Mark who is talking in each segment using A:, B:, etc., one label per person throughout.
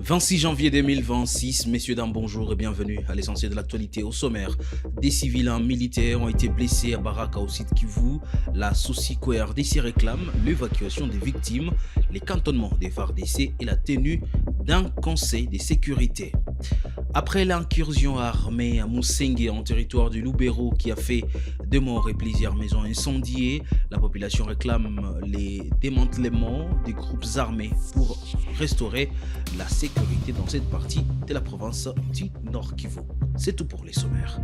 A: 26 janvier 2026, messieurs, dames, bonjour et bienvenue à l'essentiel de l'actualité. Au sommaire, des civils militaires ont été blessés à Baraka au site Kivu. La SOSICO RDC réclame l'évacuation des victimes, les cantonnements des FARDC et la tenue d'un conseil de sécurité. Après l'incursion armée à Musengue en territoire du Lubero qui a fait 2 morts et plusieurs maisons incendiées, la population réclame les démantèlements des groupes armés pour restaurer la sécurité dans cette partie de la province du Nord Kivu. C'est tout pour les sommaires.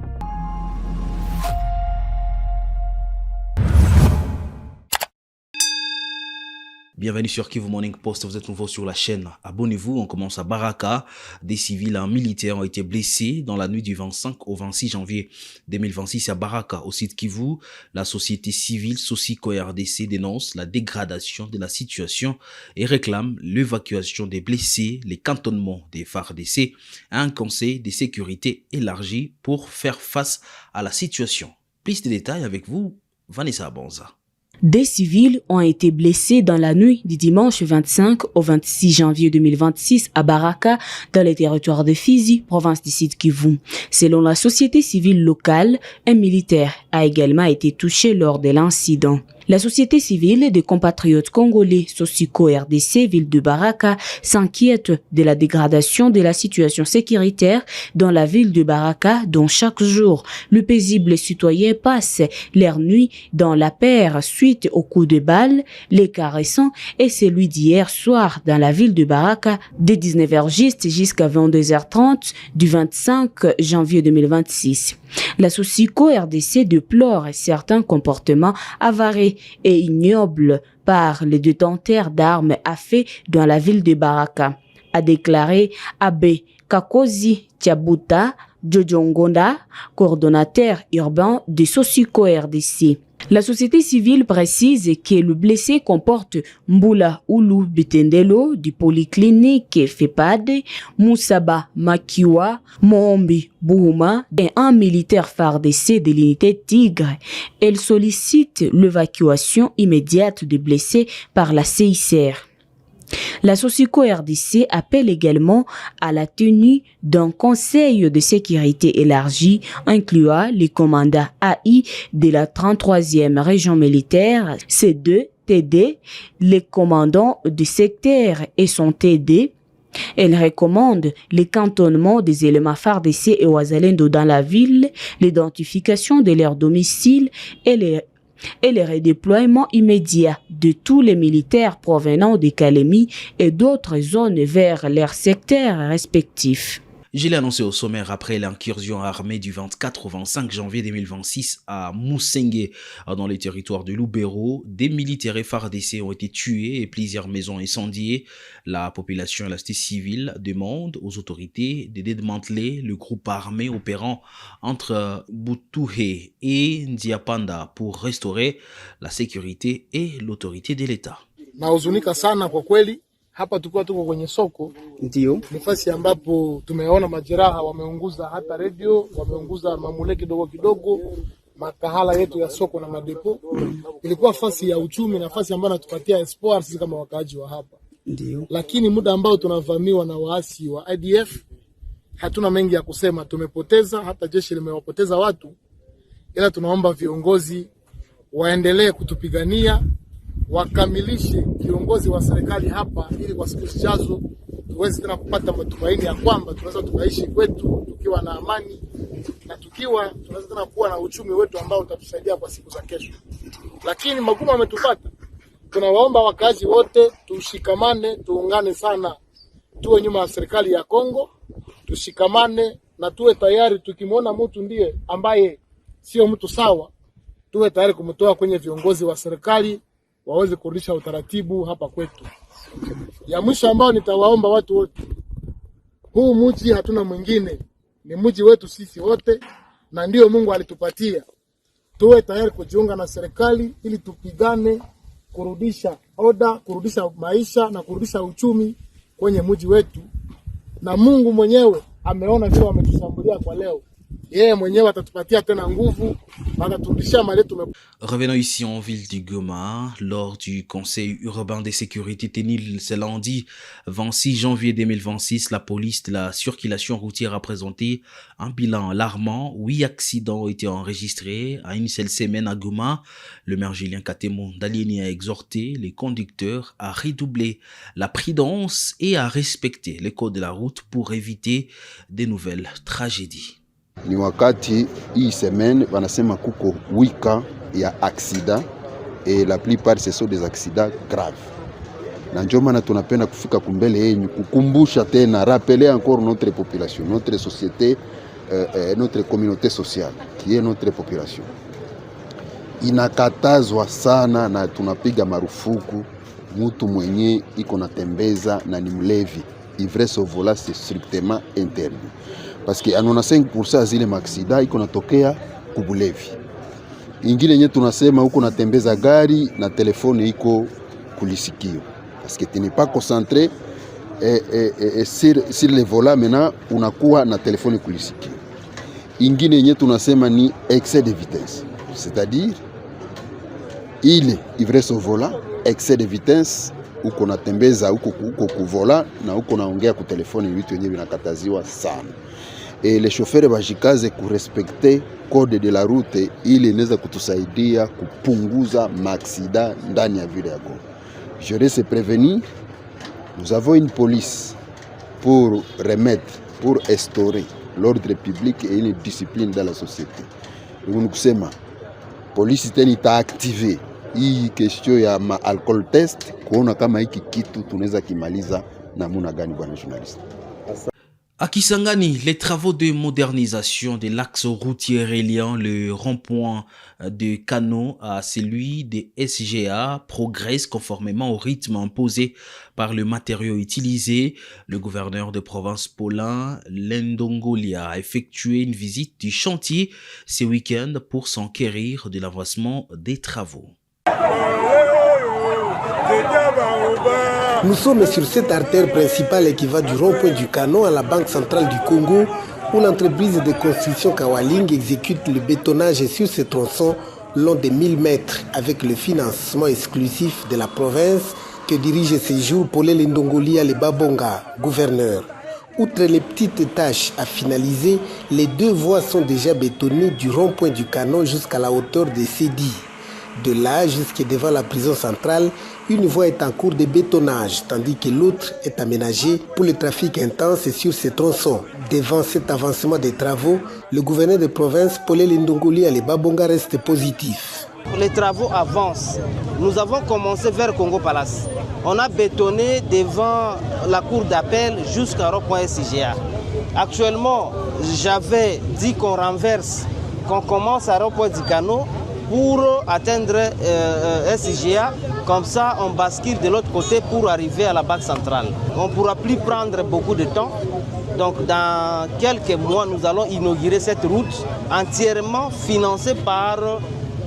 A: Bienvenue sur Kivu Morning Post, vous êtes nouveau sur la chaîne, abonnez-vous. On commence à Baraka. Des civils militaires ont été blessés dans la nuit du 25 au 26 janvier 2026 à Baraka au site Kivu. La société civile SOSICO RDC dénonce la dégradation de la situation et réclame l'évacuation des blessés, les cantonnements des FARDC et un conseil de sécurité élargi pour faire face à la situation. Plus de détails avec vous, Vanessa Bonza.
B: Des civils ont été blessés dans la nuit du dimanche 25 au 26 janvier 2026 à Baraka, dans les territoires de Fizi, province du Sud Kivu. Selon la société civile locale, un militaire a également été touché lors de l'incident. La société civile des compatriotes congolais SOSICO RDC ville de Baraka s'inquiète de la dégradation de la situation sécuritaire dans la ville de Baraka, dont chaque jour le paisible citoyen passe leur nuit dans la paire suite aux coups de balle, les caressants et celui d'hier soir dans la ville de Baraka de 19h juste jusqu'à 22h30 du 25 janvier 2026. La SOSICO RDC déplore certains comportements avariés et ignobles par les détenteurs d'armes à feu dans la ville de Baraka, a déclaré Abe Kakozi Tiabuta Djojongonda, coordonnateur urbain de SOSICO RDC. La société civile précise que le blessé comporte Mbula Oulu Bitendelo du polyclinique FEPAD, Moussaba Makiwa, Mombi Bouma et un militaire FARDC de l'unité Tigre. Elle sollicite l'évacuation immédiate des blessés par la CICR. La SOSICO RDC appelle également à la tenue d'un conseil de sécurité élargi incluant les commandants AI de la 33e région militaire, C2, TD, les commandants du secteur et son TD. Elle recommande les cantonnements des éléments FARDC et Ouazalendo dans la ville, l'identification de leur domicile et le redéploiement immédiat de tous les militaires provenant de Kalemi et d'autres zones vers leurs secteurs respectifs.
A: Je l'ai annoncé au sommaire après l'incursion armée du 24 au 25 janvier 2026 à Musengue, dans les territoires de Lubero. Des militaires FARDC ont été tués et plusieurs maisons incendiées. La population et la société civile demandent aux autorités de démanteler le groupe armé opérant entre Butuhe et Ndiapanda pour restaurer la sécurité et l'autorité de l'État.
C: Nahuzunika sana kwa kweli. Hapa tuko kwenye soko, ndio nafasi ambapo tumeona majeraha, wameunguza hata radio, wameunguza mamule kidogo kidogo, makahala yetu ya soko na madepo. Ilikuwa nafasi ya uchumi, nafasi ambayo natupatia espoir sisi kama wakaaji wa hapa. Ndio. Lakini muda ambao tunavamiwa na waasi wa IDF, hatuna mengi ya kusema, tumepoteza, hata jeshi limewapoteza watu. Ila tunaomba viongozi waendelee kutupigania, wakamilishe viongozi wa serikali hapa ili kwa siku zijazo tuweze tena kupata matumaini ya kwamba tunaweza tukaishi kwetu tukiwa na amani na tunaweza tena kuwa na uchumi wetu ambao utatusaidia kwa siku za kesho. Lakini magumu yametupata. Tunawaomba wakazi wote tushikamane, tuungane sana. Tuwe nyuma ya serikali ya Kongo, tushikamane na tuwe tayari tukimwona mtu ndiye ambaye sio mtu sawa, tuwe tayari kumtoa kwenye viongozi wa serikali waweze kurudisha utaratibu hapa kwetu. Ya mwisho ambao nitawaomba watu wote, huu mji hatuna mwingine, ni mji wetu sisi wote na ndio Mungu alitupatia. Tuwe tayari kujiunga na serikali ili tupigane kurudisha oda, kurudisha maisha na kurudisha uchumi kwenye mji wetu. Na Mungu mwenyewe ameona vile ametushambulia kwa leo. yeye mwenyewe atatupatia tena nguvu, ataturudishia mali tume.
A: Revenons ici en ville du Goma, lors du Conseil urbain de sécurité tenu ce lundi 26 janvier 2026, la police de la circulation routière a présenté un bilan alarmant. 8 accidents ont été enregistrés à une seule semaine à Goma. Le maire Julien Katemo Dalieni a exhorté les conducteurs à redoubler la prudence et à respecter les codes de la route pour éviter de nouvelles tragédies.
D: Ni wakati hii semaine wanasema kuko wika ya accident et la plupart ce sont des accidents graves. Na ndio maana tunapenda kufika kumbele yenyu kukumbusha tena, rappeler encore notre population, notre société, notre communauté sociale qui est notre population. Inakatazwa sana na tunapiga marufuku mtu mwenye iko natembeza na ni mlevi. Ivresse au volant c'est strictement interdit. Parce que anona 5% zile maksida iko natokea kubulevi. Ingine yenye tunasema huko natembeza gari na telefone iko kulisikio. Parce que tu n'es pas concentré sur le volant, maintenant unakuwa na telefone kulisikio. Ingine yenye tunasema ni excès de vitesse. C'est-à-dire ile ivresse au volant, excès de vitesse, uko natembeza uko kuvola na uko naongea ku telefone, vitu yenyewe vinakataziwa sana. Et les chauffeurs bajikaze kurespecter code de la route ili inaweza kutusaidia kupunguza maaksida ndani ya ville yako. Je reste prévenir, nous avons une police pour remettre, pour instaurer l'ordre public et une discipline dans la société. Nous kusema police tena itaactiver hii question ya alcool test kuona kama hiki kitu tunaweza kimaliza namuna gani bwana journaliste.
A: À Kisangani, les travaux de modernisation de l'axe routier reliant le rond-point de Kano à celui de SGA progressent conformément au rythme imposé par le matériau utilisé. Le gouverneur de province Paulin Lendongolia a effectué une visite du chantier ce week-end pour s'enquérir de l'avancement des travaux.
E: Nous sommes sur cette artère principale qui va du rond-point du Canon à la Banque centrale du Congo, où l'entreprise de construction Kawaling exécute le bétonnage sur ce tronçon long de 1000 mètres avec le financement exclusif de la province que dirige ces jours Paulin Lendongolia le Babonga, gouverneur. Outre les petites tâches à finaliser, les 2 voies sont déjà bétonnées du rond-point du Canon jusqu'à la hauteur de Sédi. De là jusqu'à devant la prison centrale, une voie est en cours de bétonnage, tandis que l'autre est aménagée pour le trafic intense sur ces tronçons. Devant cet avancement des travaux, le gouverneur de province, Paulin Lendongolia le Babonga, reste positif.
F: Les travaux avancent. Nous avons commencé vers Congo Palace. On a bétonné devant la cour d'appel jusqu'à rond-point SGA. Actuellement, j'avais dit qu'on renverse, qu'on commence à rond-point du Cano pour atteindre SGA, comme ça on bascule de l'autre côté pour arriver à la Banque centrale. On ne pourra plus prendre beaucoup de temps, donc dans quelques mois nous allons inaugurer cette route entièrement financée par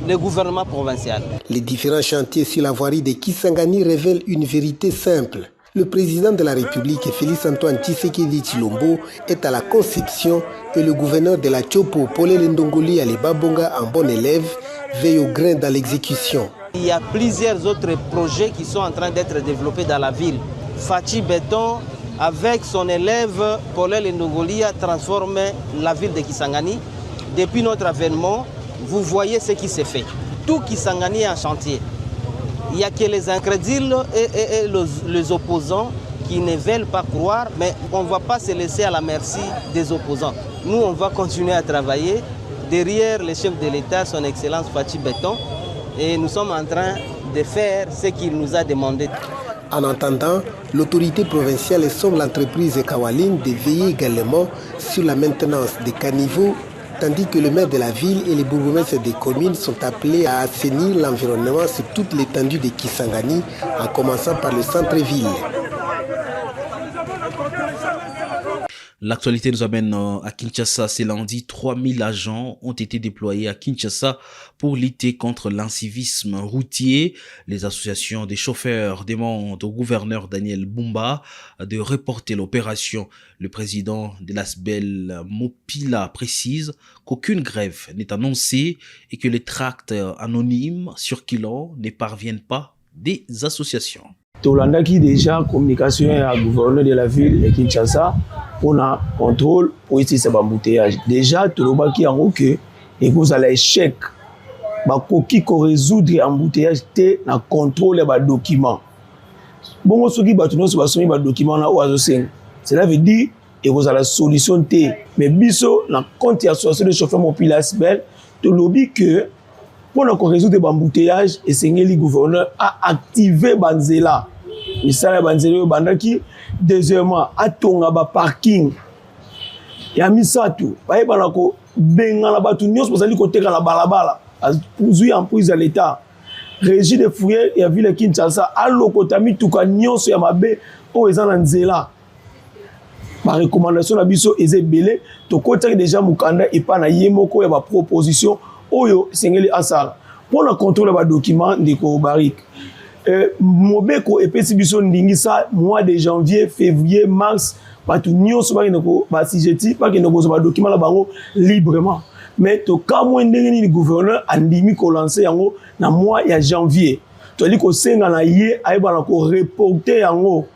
F: le gouvernement provincial.
E: Les différents chantiers sur la voirie de Kisangani révèlent une vérité simple. Le président de la République, Félix-Antoine Tshisekedi Tshilombo, est à la conception et le gouverneur de la Tchopo, Paulin Lendongolia le Babonga, en bon élève, veille au grain dans l'exécution.
F: Il y a plusieurs autres projets qui sont en train d'être développés dans la ville. Fachi Béton, avec son élève Paulin Lendongolia, transforme la ville de Kisangani. Depuis notre avènement, vous voyez ce qui s'est fait. Tout Kisangani est en chantier. Il n'y a que les incrédules et les opposants qui ne veulent pas croire, mais on ne va pas se laisser à la merci des opposants. Nous, on va continuer à travailler derrière le chef de l'État, son Excellence Fachi Béton, et nous sommes en train de faire ce qu'il nous a demandé.
E: En attendant, l'autorité provinciale somme l'entreprise Kawaling de veiller également sur la maintenance des caniveaux, tandis que le maire de la ville et les bourgmestres des communes sont appelés à assainir l'environnement sur toute l'étendue de Kisangani, en commençant par le centre-ville.
A: L'actualité nous amène à Kinshasa. C'est lundi, 3000 agents ont été déployés à Kinshasa pour lutter contre l'incivisme routier. Les associations des chauffeurs demandent au gouverneur Daniel Bumba de reporter l'opération. Le président de l'ASBEL, Mopila, précise qu'aucune grève n'est annoncée et que les tracts anonymes circulant ne parviennent pas des associations.
G: Tolandaki déjà communication à gouverneur de la ville de Kinshasa pour un contrôle pour ici ce embouteillage. Déjà Tolobaki en haut que et vous allez échec ba koki ko résoudre embouteillage té na contrôle ba documents. Bon soki ba tuno so ba somi ba documents na oazo seng. Cela veut dire et vous allez solution té mais biso na compte association de chauffeurs mobile ASBEL to lobby que pour nous résoudre l'embouteillage, le gouverneur a activé Banzela. Il s'est Banzela Bandaki. Deuxièmement, à ton parking. Il a mis ça tout. Il y a un côté de la balabala. Il en prise à l'État. Régie de fouillères et la ville de Kinshasa. Alors, il y a mis tout le monde sur la baie. Oh, ils ont Banzela. Par recommandation, la biso est belé. Tu côté déjà Mukanda et pas na yemoko ya ba proposition. Oyo sengeli asala pour le contrôle des documents de Kobarik. Mobeko et Pesibiso Ndingisa mois de janvier, février, mars, batu nyonso ba kinoko ba sijeti ba kinoko ba document la bango librement. Mais to ka mo ndengeni ni gouverneur andimi ko lancer yango na mois ya janvier. To li ko senga na ye ayeba na ko reporter yango.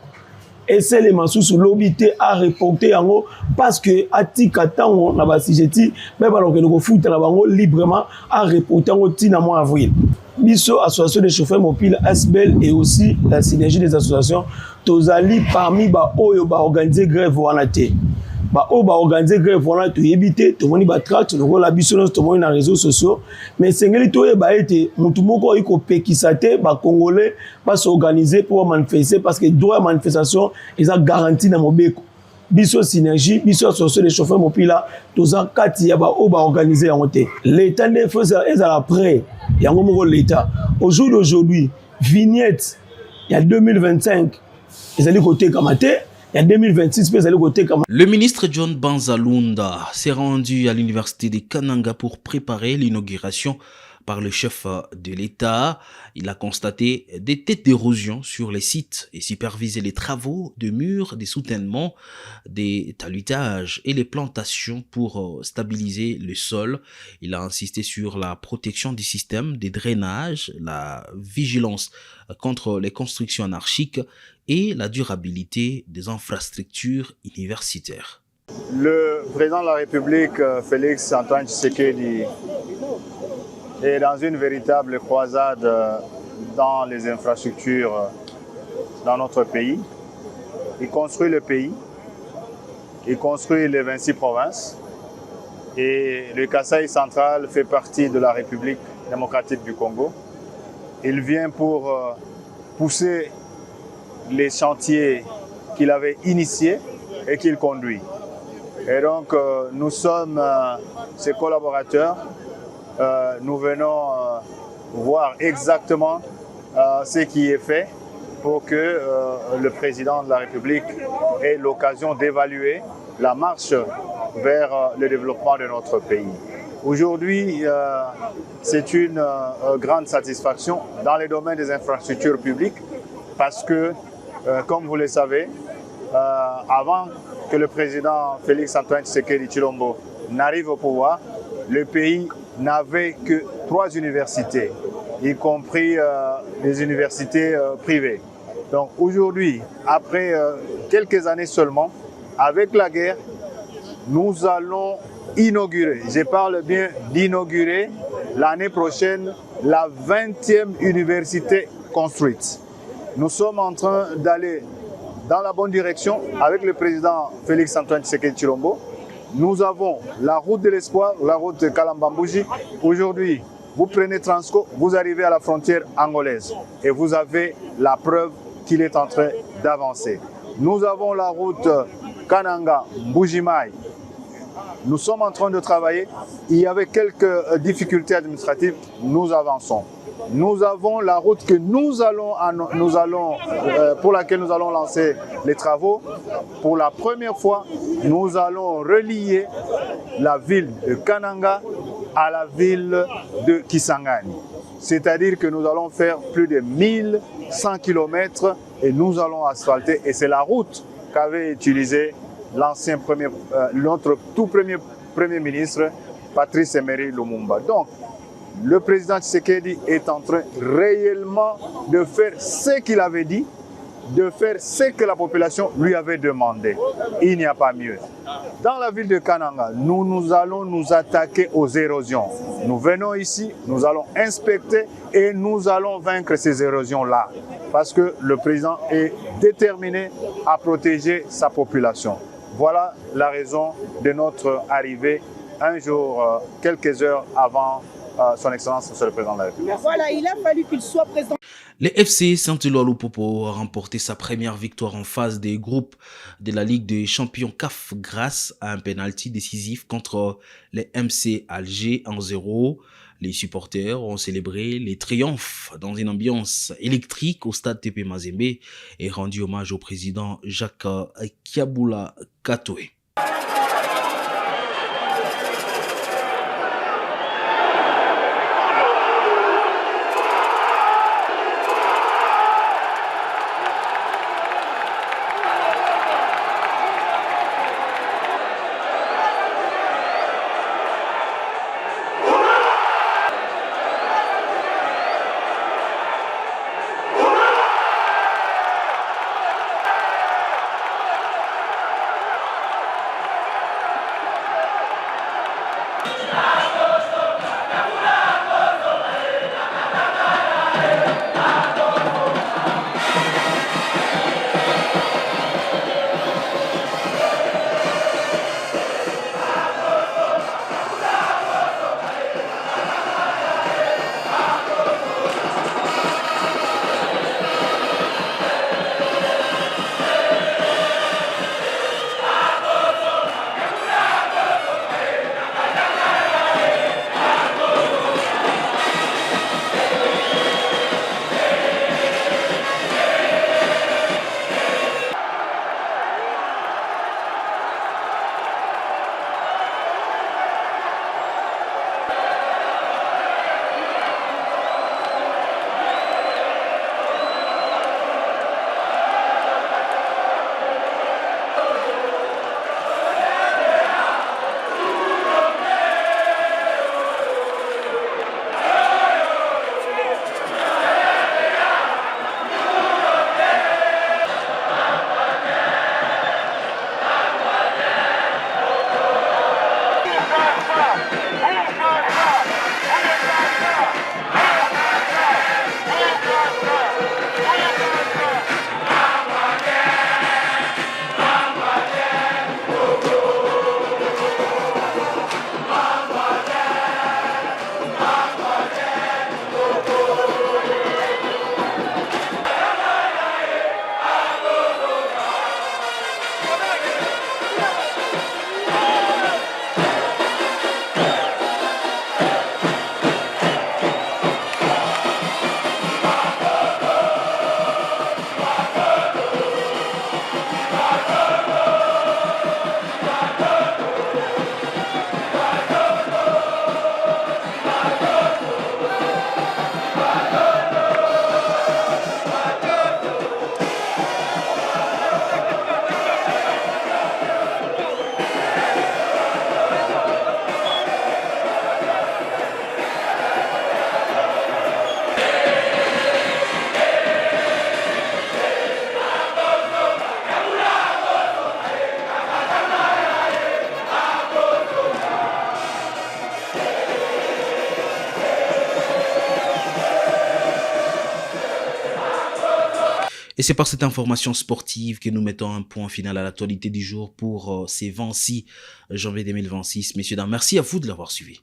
G: Et c'est les masusu l'obité à reporter en haut parce que atika tango na basijeti mais balon que nous fout na bango librement à reporter en haut tina mois avril. Biso association des chauffeurs mobiles ASBEL et aussi la synergie des associations tozali parmi ba oyo ba organiser grève wana te. Ba o ba organiser grève wana to yebite to moni ba tract no la biso no to moni na réseaux sociaux mais sengeli to e ba ete mutu moko iko pekisa te ba congolais ba s'organiser pour manifester parce que droit de manifestation ils a garanti na mobeko biso synergie biso association des chauffeurs mopila toza kati ya ba o ba organiser yango te l'état ne fait ça est à la près yango moko l'état au jour d'aujourd'hui vignette il y a 2025 ils allaient côté kamate. Il y a 2026,
A: le ministre John Banzalunda s'est rendu à l'université de Kananga pour préparer l'inauguration par le chef de l'État. Il a constaté des têtes d'érosion sur les sites et supervisé les travaux de murs, des soutènements, des talutages et les plantations pour stabiliser le sol. Il a insisté sur la protection du système des drainages, la vigilance contre les constructions anarchiques et la durabilité des infrastructures universitaires.
H: Le président de la République, Félix Antoine Tshisekedi, est dans une véritable croisade dans les infrastructures dans notre pays. Il construit le pays, il construit les 26 provinces et le Kasaï central fait partie de la République démocratique du Congo. Il vient pour pousser les chantiers qu'il avait initiés et qu'il conduit. Et donc nous sommes ses collaborateurs. Nous venons voir exactement ce qui est fait pour que le président de la République ait l'occasion d'évaluer la marche vers le développement de notre pays. Aujourd'hui, c'est une grande satisfaction dans les domaines des infrastructures publiques parce que, comme vous le savez, avant que le président Félix Antoine Tshisekedi Tshilombo n'arrive au pouvoir, le pays n'avait que 3 universités, y compris les universités privées. Donc aujourd'hui, après quelques années seulement, avec la guerre, nous allons inaugurer, je parle bien d'inaugurer l'année prochaine la 20e université construite. Nous sommes en train d'aller dans la bonne direction avec le président Félix Antoine Tshisekedi Tshilombo. Nous avons la route de l'espoir, la route de Kalambambouji. Aujourd'hui, vous prenez Transco, vous arrivez à la frontière angolaise et vous avez la preuve qu'il est en train d'avancer. Nous avons la route Kananga-Mbujimai Nous sommes en train de travailler. Il y avait quelques difficultés administratives. Nous avançons. Nous avons la route que pour laquelle nous allons lancer les travaux. Pour la première fois, nous allons relier la ville de Kananga à la ville de Kisangani. C'est-à-dire que nous allons faire plus de 1100 km et nous allons asphalter. Et c'est la route qu'avait utilisée notre tout premier ministre, Patrice Emery Lumumba. Donc, le président Tshisekedi est en train réellement de faire ce qu'il avait dit, de faire ce que la population lui avait demandé. Il n'y a pas mieux. Dans la ville de Kananga, nous allons nous attaquer aux érosions. Nous venons ici, nous allons inspecter et nous allons vaincre ces érosions-là. Parce que le président est déterminé à protéger sa population. Voilà la raison de notre arrivée un jour, quelques heures avant son Excellence, Monsieur le Président de la République.
I: Voilà, il a fallu qu'il soit présent.
A: Le FC Saint-Éloi Lupopo a remporté sa première victoire en phase des groupes de la Ligue des Champions CAF grâce à un penalty décisif contre les MC Alger 1-0. Les supporters ont célébré les triomphes dans une ambiance électrique au stade TP Mazembe et rendu hommage au président Jacques Kiaboula Katoé. Et c'est par cette information sportive que nous mettons un point final à l'actualité du jour pour ces 26 janvier 2026. Messieurs, dames, merci à vous de l'avoir suivi.